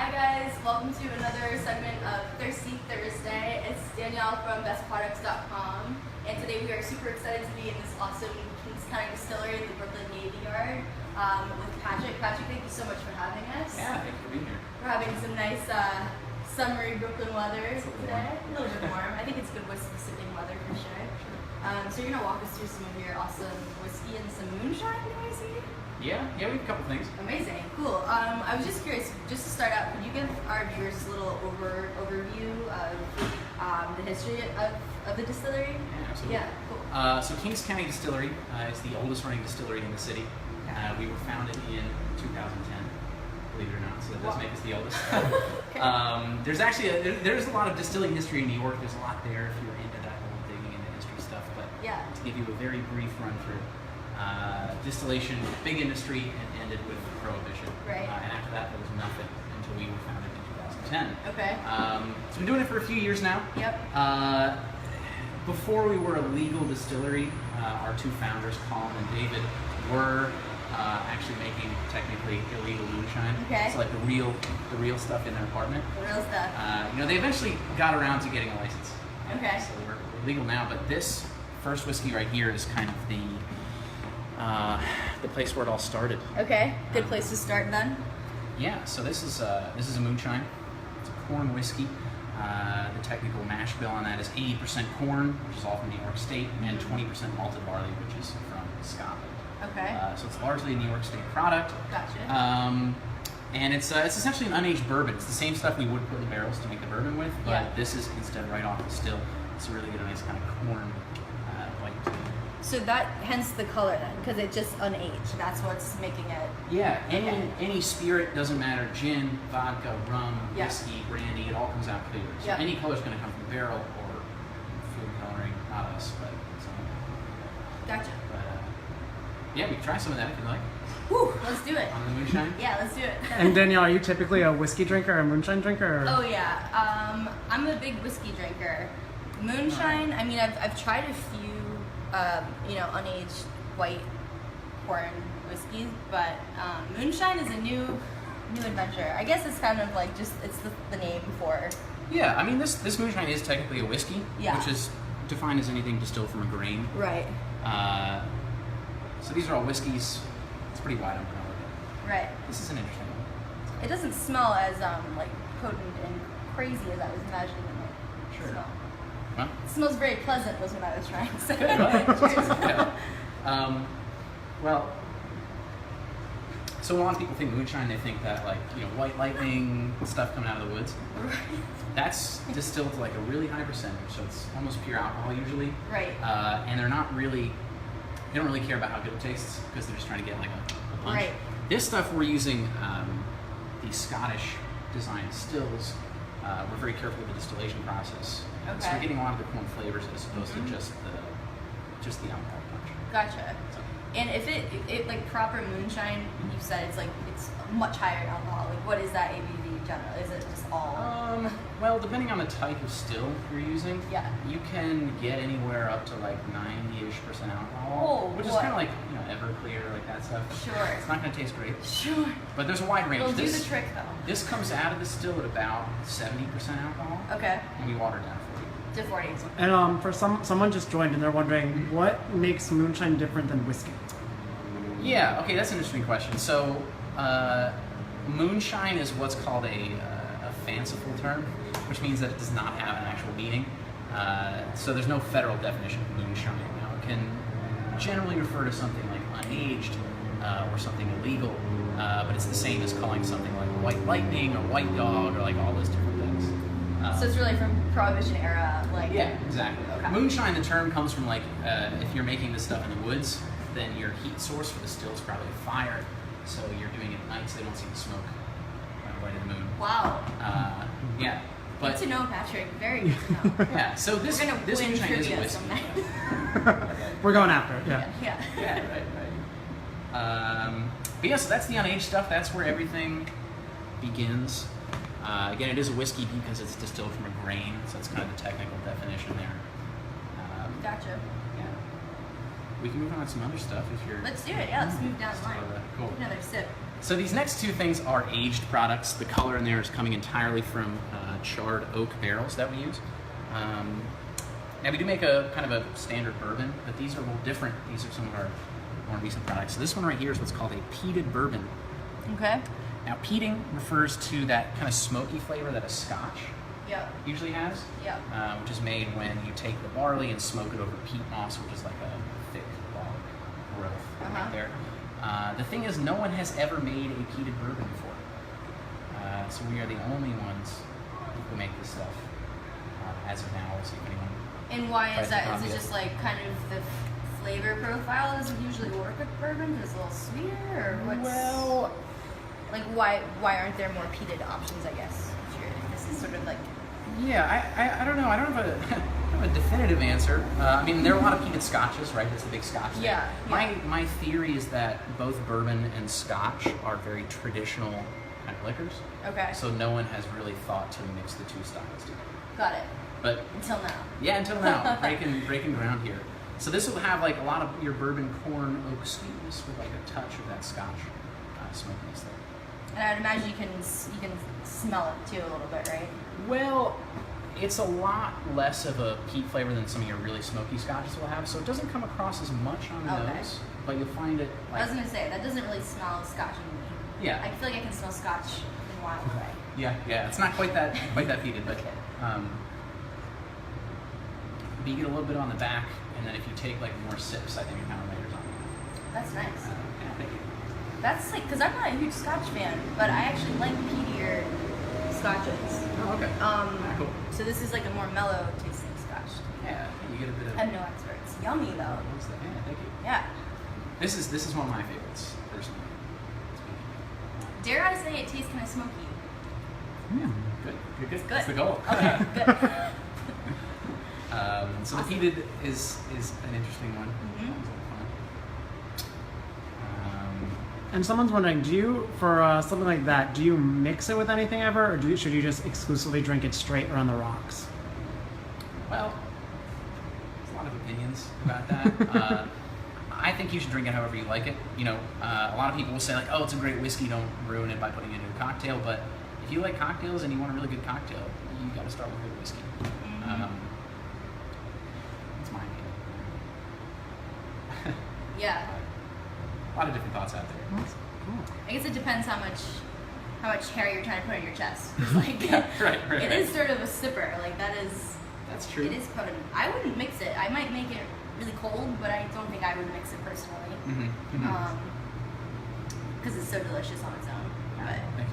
Hi guys, welcome to another segment of Thirsty Thursday. It's Danielle from BestProducts.com, and today we are super excited to be in this awesome Kings County Distillery in the Brooklyn Navy Yard with Patrick. Patrick, thank you so much for having us. Yeah, thank you for being here. We're having some nice summery Brooklyn weather today. A little bit warm. I think it's good whiskey-sipping weather for sure. So you're going to walk us through some of your awesome whiskey and some moonshine, do I see? Yeah, we have a couple things. Amazing, cool. I was just curious, just to start out, could you give our viewers a little overview of the history of the distillery? Yeah, absolutely. Yeah, cool. So Kings County Distillery is the oldest running distillery in the city. We were founded in 2010, believe it or not, so that does make us the oldest. Okay. There's a lot of distilling history in New York. There's a lot there if you're into that whole digging into history stuff. But Yeah. to give you a very brief run through. Distillation, big industry, and ended with prohibition. Right. And after that, there was nothing until we were founded in 2010. Okay. So we've been doing it for a few years now. Yep. Before we were a legal distillery, our two founders, Colin and David, were actually making technically illegal moonshine. Okay. So like the real stuff in their apartment. The real stuff. They eventually got around to getting a license. Okay. So we're legal now, but this first whiskey right here is kind of the place where it all started. Okay, good place to start then. Yeah, so this is a moonshine. It's a corn whiskey. The technical mash bill on that is 80% corn, which is all from New York State, and 20% malted barley, which is from Scotland. Okay. So it's largely a New York State product. Gotcha. And it's essentially an unaged bourbon. It's the same stuff we would put in barrels to make the bourbon with, but Yeah. this is instead right off the still. It's really get a nice kind of corn white. So that, hence the color then, because it's just unaged. That's what's making it. Yeah, Okay. any spirit, doesn't matter, gin, vodka, rum, Yeah. whiskey, brandy, it all comes out clear. So Yeah. any color's going to come from barrel or food coloring, not us, but Gotcha. yeah, we can try some of that if you like. Woo, let's do it. On the moonshine. Yeah, let's do it. And Danielle, are you typically a whiskey drinker or a moonshine drinker? Or? Oh yeah, I'm a big whiskey drinker. Moonshine, I mean, I've tried a few, unaged white corn whiskeys, but moonshine is a new adventure. I guess it's kind of like it's the name for. Yeah, I mean this moonshine is technically a whiskey, Yeah. which is defined as anything distilled from a grain. Right. So these are all whiskeys. It's pretty wide umbrella. Right. This is an interesting one. It doesn't smell as like potent and crazy as I was imagining it might Sure. smell. Well, It smells very pleasant was what I was trying to say. good. Well, yeah. Well, so a lot of people think moonshine. They think that white lightning stuff coming out of the woods. That's distilled to like a really high percentage, so it's almost pure alcohol usually. Right. And they don't really care about how good it tastes because they're just trying to get like a punch. Right. This stuff we're using these Scottish designed stills. We're very careful with the distillation process. Okay. So we're getting a lot of the corn flavors as opposed to just the alcohol punch. Gotcha. So, And if it like proper moonshine, you said it's much higher in alcohol. Like, what is that ABV generally? Is it just all? well, depending on the type of still you're using, Yeah. you can get anywhere up to like 90-ish% alcohol, Oh, which is boy. kind of like Everclear, like that stuff. Sure. It's not going to taste great, Sure. but there's a wide range. It'll do the trick though. This comes out of the still at about 70% alcohol, Okay. and we water it down 40. To 40. And for someone just joined and they're wondering what makes moonshine different than whiskey. Yeah, okay, that's an interesting question. So, moonshine is what's called a fanciful term, which means that it does not have an actual meaning. So there's no federal definition of moonshine. Now, it can generally refer to something like unaged or something illegal, but it's the same as calling something like white lightning or white dog or like all those different things. So it's really from Prohibition era, like. Yeah, exactly. Okay. Moonshine, the term comes from if you're making this stuff in the woods, then your heat source for the still is probably fire. So you're doing it at night so they don't see the smoke right at the moon. Wow. Yeah. Good But to know, Patrick. Very good to know. yeah, so this We're gonna this win moonshine is a trivia whiskey. someday. We're going after it, yeah. Yeah. Yeah, right. But yeah, so that's the unaged stuff. That's where everything begins. Again, it is a whiskey because it's distilled from a grain, so that's kind of the technical definition there. Gotcha. Yeah. We can move on to some other stuff if you're. Let's do it. Yeah, let's move down the line. Cool. Another sip. So these next two things are aged products. The color in there is coming entirely from charred oak barrels that we use. Now we do make a kind of a standard bourbon, but these are a little different. These are some of our more recent products. So this one right here is what's called a peated bourbon. Okay. Now peating refers to that kind of smoky flavor that a Scotch Yep. usually has, Yep. which is made when you take the barley and smoke it over peat moss, which is like a thick log growth right there. The thing is, no one has ever made a peated bourbon before. So we are the only ones who make this stuff as of now. We'll see if anyone. And why tries is to that? copy Is it it. just like kind of the flavor profile doesn't usually work with bourbon? It's a little sweeter, or what's? Well, Like why aren't there more peated options? I guess if this is sort of like. yeah, I don't know. I don't have a definitive answer. I mean, there are a lot of peated scotches, right? That's the big Scotch thing. Yeah, My theory is that both bourbon and Scotch are very traditional kind of liquors. Okay. So no one has really thought to mix the two styles together. Got it. But Until now. yeah, until now, breaking ground here. So this will have like a lot of your bourbon corn oak sweetness with like a touch of that Scotch smokiness there. And I'd imagine you can smell it too a little bit, right? Well, it's a lot less of a peat flavor than some of your really smoky Scotches will have, so it doesn't come across as much on the Okay. nose, but you'll find it I like was gonna say that doesn't really smell Scotchy to me. yeah, I feel like I can smell Scotch in a wild way. yeah. It's not quite that peated, but you get a little bit on the back, and then if you take like more sips, I think it kind of layers on. That's nice. Yeah, thank you. That's like, because I'm not a huge Scotch fan, but I actually like peatier Scotches. Oh, okay. Cool. So this is like a more mellow tasting Scotch. Yeah, you get a bit of. I'm no expert. It's yummy though. What's that? Yeah, thank you. Yeah. This is one of my favorites personally. Dare I say it tastes kind of smoky? Good. It's good. That's the goal. Okay, good. So the peated is an interesting one. Mhm. That was a lot of fun. And someone's wondering, do you, for something like that, do you mix it with anything ever, or should you just exclusively drink it straight or on the rocks? Well, there's a lot of opinions about that. I think you should drink it however you like it. You know, a lot of people will say like, oh, it's a great whiskey, don't ruin it by putting it in a cocktail. But if you like cocktails and you want a really good cocktail, you got to start with good whiskey. That's my opinion. Yeah. A lot of different thoughts out there. I guess it depends how much hair you're trying to put on your chest. 'Cause, like, right. it is sort of a sipper. Like that is. That's true. It is potent. I wouldn't mix it. I might make it really cold, but I don't think I would mix it personally. Because it's so delicious on its own. But Thank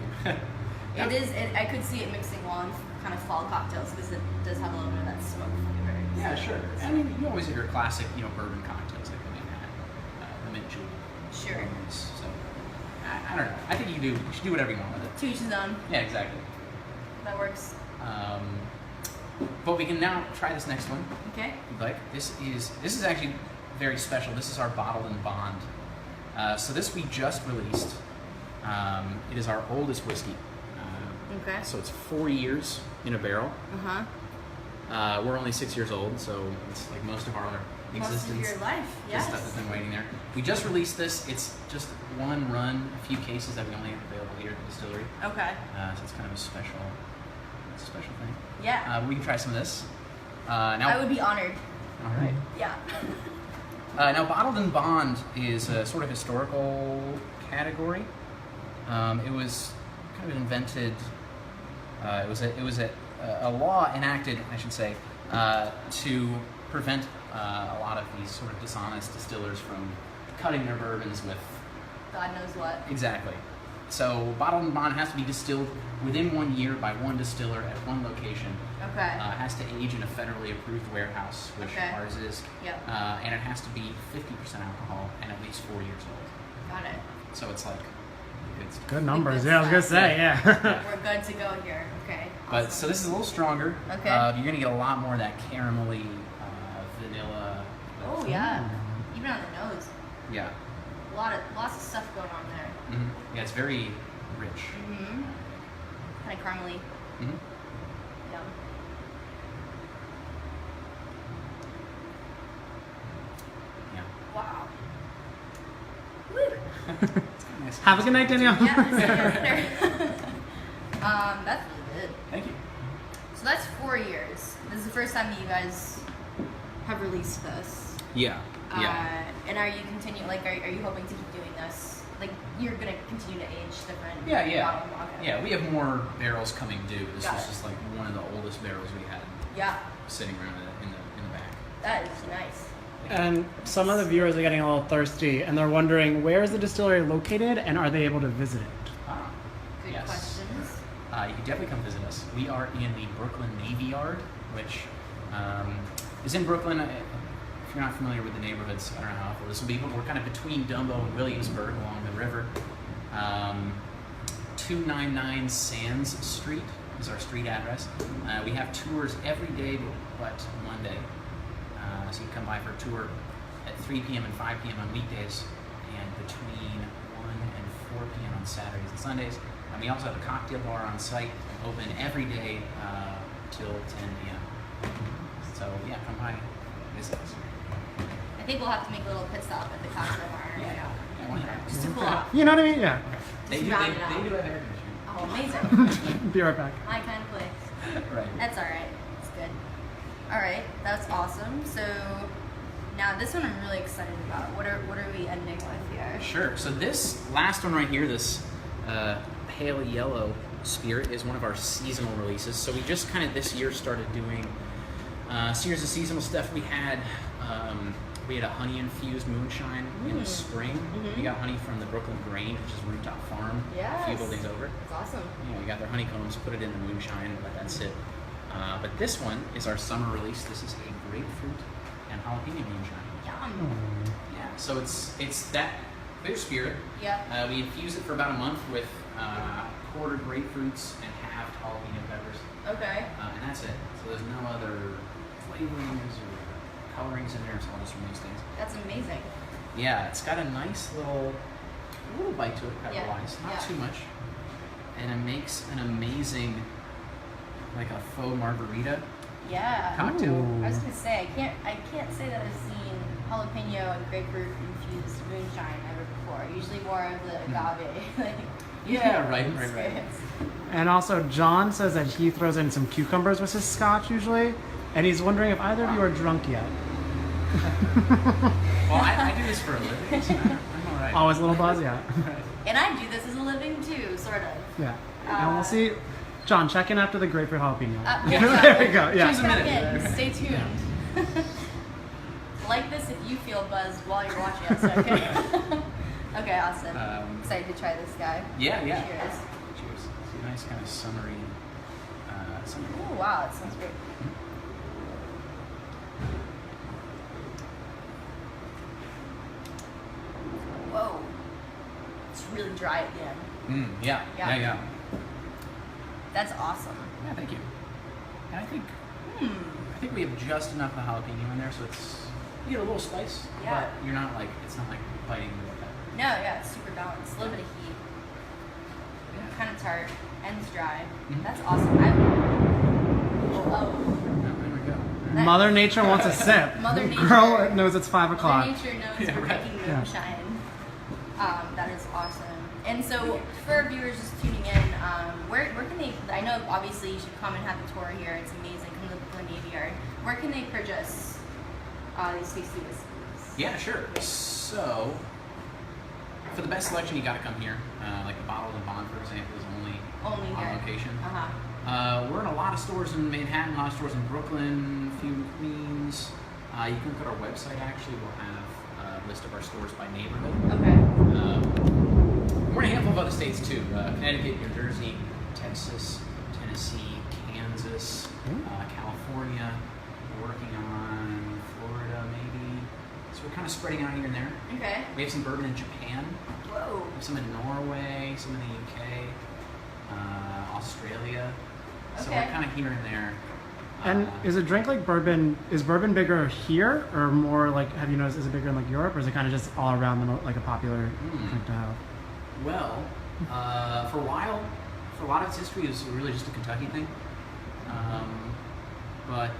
you. it is. I could see it mixing well in kind of fall cocktails because it does have a little bit of that smoke flavor. Yeah, So- sure. I mean, you always have your classic, bourbon cocktails that come in at the mint julep. Sure. So, I don't know. I think you should do whatever you want with it. To each his own. Yeah, exactly. That works. But we can now try this next one. Okay. If you'd like. This is actually very special. This is our bottled and bond. So this we just released. It is our oldest whiskey. Okay. So it's 4 years in a barrel. We're only 6 years old, so it's like most of our existence. Most of your life. This Yes. stuff has been waiting there. We just released this. It's just one run, a few cases that we only have available here at the distillery. Okay. So it's kind of a special thing. Yeah. We can try some of this. Now, I would be honored. all right. Yeah. Now, bottled and bond is a sort of historical category. It was kind of invented. It was a law enacted, I should say, to prevent a lot of these sort of dishonest distillers from cutting their bourbons with. God knows what. Exactly. So bottled and bond has to be distilled within 1 year by one distiller at one location. Okay. It has to age in a federally approved warehouse, which Okay. ours is. Yep. And it has to be 50% alcohol and at least 4 years old. Got it. So it's like good stuff. Good numbers. Good Yeah, I was gonna stuff. say, yeah. We're good to go here. Okay. But so this is a little stronger. Okay. You're gonna get a lot more of that caramelly vanilla. Oh yeah. Even on the nose, Yeah. lots of stuff going on there. Yeah, it's very rich. Kind of caramely. Mm-hmm. Yum. Yeah. Wow. Woo. It's kind of nice. Have a good night, Danielle. Yeah, see you later. That's really good. Thank you. So that's 4 years. This is the first time that you guys have released this. Yeah. And are you continuing? Like, are you hoping to keep doing this? Like, you're gonna continue to age different. Yeah. bottle? Okay. Yeah, we have more barrels coming due. This Got was it. just like one of the oldest barrels we had Yeah, sitting around in the back. that is nice. And some of the viewers are getting a little thirsty, and they're wondering, where is the distillery located, and are they able to visit it? Good Yes. questions. You can definitely come visit us. We are in the Brooklyn Navy Yard, which is in Brooklyn. If you're not familiar with the neighborhoods, I don't know how helpful this will be, but we're kind of between Dumbo and Williamsburg along the river. 299 Sands Street is our street address. We have tours every day but Monday. So you can come by for a tour at 3 p.m. and 5 p.m. on weekdays, and between 1 and 4 p.m. on Saturdays and Sundays. And we also have a cocktail bar on site, open every day till 10 p.m. So yeah, come by, visit us. I think we'll have to make a little pit stop at the cocktail bar. Yeah, why not? Just to cool off. You know what I mean? Yeah. They Just do, round it out. they do have air conditioning. Oh, amazing. Be right back. My kind of place. Right. That's all right. It's good. All right, that's awesome. So now this one I'm really excited about. What are we ending with here? Sure. So this last one right here, this pale yellow spirit, is one of our seasonal releases. So we just kind of this year started doing a series of seasonal stuff. We had a honey infused moonshine in the spring. Mm-hmm. We got honey from the Brooklyn Grange, which is Rooftop Farm, a Yes. few buildings over. That's awesome. Yeah, we got their honeycombs, put it in the moonshine, let that sit. But this one is our summer release. This is a grapefruit and jalapeno moonshine. Yum. Yeah, so it's that clear spirit. Yep. We infuse it for about a month with quartered grapefruits and halved jalapeno peppers, Okay. and that's it. So there's no other flavorings or colorings in there. It's all just from these things. That's amazing. Yeah, it's got a nice little bite to it, Yeah, pepper-wise, not yeah. too much, and it makes an amazing, like a faux margarita Yeah. cocktail. Ooh. I was gonna say I can't say that I've seen jalapeno and grapefruit infused moonshine ever before. Usually more of the agave. like, Yeah, right. experience. And also, John says that he throws in some cucumbers with his scotch usually, and he's wondering if either of you are drunk yet. Well, I do this for a living, so I'm all right. Always a little buzz, yeah. And I do this as a living too, sort of. Yeah. And we'll see. John, check in after the grapefruit jalapeno. Yeah. There we go. Yeah. Just a Check minute. in. Stay tuned. Like this if you feel buzzed while you're watching us, okay? Okay, awesome. Excited to try this guy. Yeah. Cheers. Cheers. It's a nice kind of summery. Oh wow, that sounds great. Whoa. It's really dry at the end. Yeah. That's awesome. Yeah, thank you. And I think we have just enough of the jalapeno in there, so you get a little spice, Yeah. but you're not like, it's not like biting into the pepper. No, yeah, it's super balanced. A little bit of heat. Kind of tart. Ends dry. That's awesome. Oh. There we go. Mother Nature wants a sip. Mother Nature. Girl knows it's 5 Mother o'clock. Nature knows Yeah, we're right. drinking Yeah. moonshine. That is awesome. And so, for our viewers just tuning in, where can they? I know obviously you should come and have the tour here. It's amazing. Come to the Navy Yard. Where can they purchase these tasty whiskeys? Yeah, sure. So, for the best selection, you got to come here. Like the Bottle and Bond, for example, is only Only here. on location. Uh-huh. We're in a lot of stores in Manhattan, a lot of stores in Brooklyn, a few in Queens. You can look at our website, actually. We'll have a list of our stores by neighborhood. Okay. We're in a handful of other states, too. Connecticut, New Jersey, Texas, Tennessee, Kansas, California. We're working on Florida, maybe. So we're kind of spreading out here and there. Okay. We have some bourbon in Japan. Whoa. We have some in Norway, some in the UK, Australia. So Okay. we're kind of here and there. And is a drink like bourbon, is bourbon bigger here or more like, have you noticed, is it bigger in like Europe or is it kind of just all around like a popular drink to have? Well, for a while, for a lot of its history, it was really just a Kentucky thing. But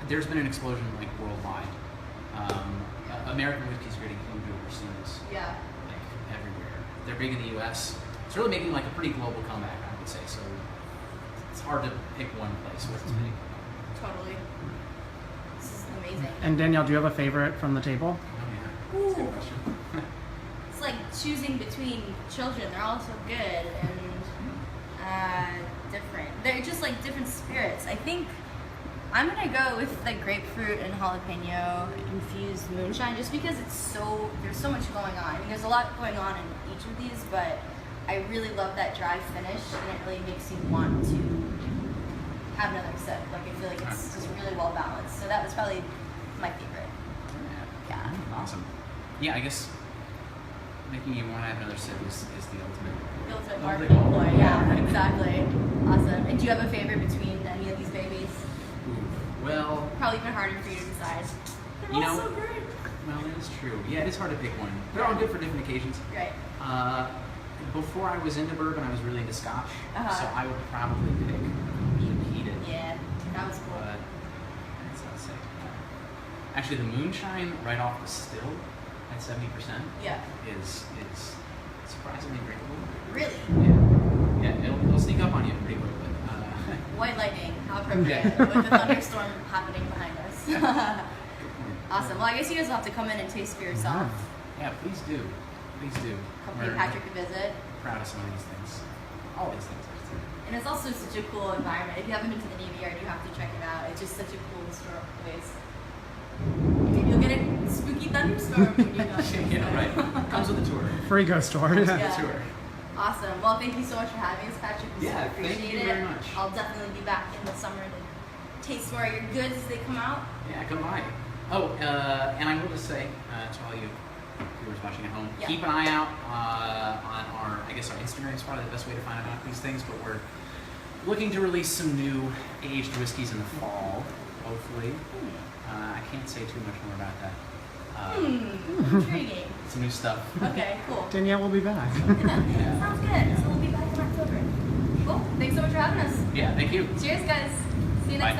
there's been an explosion like worldwide. American whiskey's getting huge overseas, Yeah. like everywhere. They're big in the U.S. It's really making like a pretty global comeback, I would say. So it's hard to pick one place where it's big. Totally. This is amazing. And Danielle, do you have a favorite from the table? Oh yeah, that's a good Ooh. question. It's like choosing between children. They're all so good and different. They're just like different spirits. I think I'm gonna go with like grapefruit and jalapeno infused moonshine, just because there's so much going on. I mean, there's a lot going on in each of these, but I really love that dry finish, and it really makes you want to have another sip. Like I feel like it's just really well balanced. So that was probably my favorite. Yeah. Awesome. Yeah, I guess making you want to have another sip is the ultimate. The ultimate marketing ploy. Yeah, exactly. Awesome. And do you have a favorite between any of these babies? Ooh. Well, Probably even harder for you to decide. They're You all know- so good. well, that is true. Yeah, it is hard to pick one. They're all good for different occasions. Right. Before I was into bourbon, I was really into Scotch, so Uh-huh. I would probably pick heated. Yeah, that was cool. But that's not safe. Actually, the moonshine right off the still at 70% Yeah. is surprisingly drinkable. Really? Yeah, it'll sneak up on you pretty quickly. White lightning. How appropriate. Yeah. With the thunderstorm happening behind us. Awesome. Well, I guess you guys will have to come in and taste for yourself. Yeah, please do. Please do. Come We're pay Patrick a visit. proud of some of these things. All these things, I should say. And it's also such a cool environment. If you haven't been to the Navy Yard, you have to check it out. It's just such a cool historical place. Maybe you'll get a spooky thunderstorm when you're done. Yeah, right. Comes with a tour. Free ghost tour. Yeah. Tour. Awesome. Well, thank you so much for having us, Patrick. We Yeah, so thank appreciate you it. very much. I'll definitely be back in the summer to taste more of your goods as they come out. Yeah, come by. Oh, and I will just say to all you viewers watching at home, Yeah. keep an eye out on our Instagram is probably the best way to find out about these things, but we're looking to release some new aged whiskeys in the fall, hopefully. I can't say too much more about that. Intriguing. Some new stuff. Okay, cool. Danielle will be back. Sounds good. So we'll be back in October. Cool. Thanks so much for having us. Yeah, thank you. Cheers, guys. See you next Bye. time.